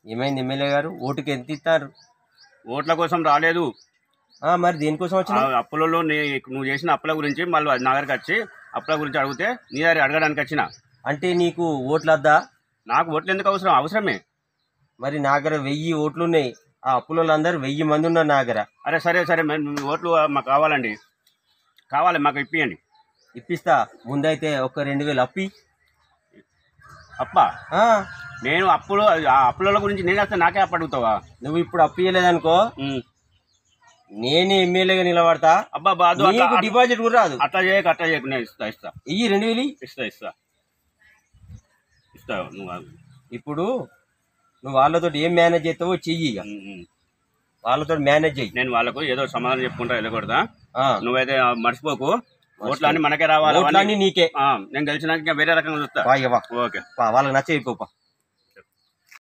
ఏమైంది ఎమ్మెల్యే గారు? ఓటుకి ఎంత ఇస్తారు? ఓట్ల కోసం రాలేదు. మరి దేనికోసం వచ్చిన? అప్పులలో నువ్వు చేసిన అప్పుల గురించి మళ్ళీ నా దగ్గరికి వచ్చి అప్పుల గురించి అడిగితే నీ దగ్గర అడగడానికి వచ్చిన. అంటే నీకు ఓట్లు వద్దా? నాకు ఓట్లు ఎందుకు అవసరం? అవసరమే. మరి నా దగ్గర 1000 ఓట్లు ఉన్నాయి. ఆ అప్పులలో అందరు 1000 మంది ఉన్నారు నా దగ్గర. అరే సరే సరే, ఓట్లు మాకు కావాలండి, కావాలి, మాకు ఇప్పియండి. ఇప్పిస్తా. ముందైతే ఒక 2000 అప్పి. అప్ప? నేను అప్పుల గురించి నేను వస్తే నాకే అప్పు అడుగుతావా? నువ్వు ఇప్పుడు అప్పు ఇవ్వలేదనుకో, నేనే ఎమ్మెల్యేగా నిలబడతా. అబ్బా డిపాజిట్ కూడా రాదు. అట్లా చేయకు నేను ఇస్తా. ఇయ్యి 2000 ఇస్తా. నువ్వు ఇప్పుడు నువ్వు వాళ్ళతో ఏం మేనేజ్ చేస్తావో చెయ్యి. వాళ్ళతో మేనేజ్ చెయ్యి. నేను వాళ్ళకు ఏదో సమాధానం చెప్పుకుంటా వెళ్ళకూడదా? నువ్వైతే మర్చిపోకు. ఓట్లన్నీ మనకే రావాలి. ఓట్లన్నీ నీకే. నేను గెలిచినాక వేరే రకంగా చూస్తా. ఓకే, వాళ్ళకి నచ్చ అయిపోపా.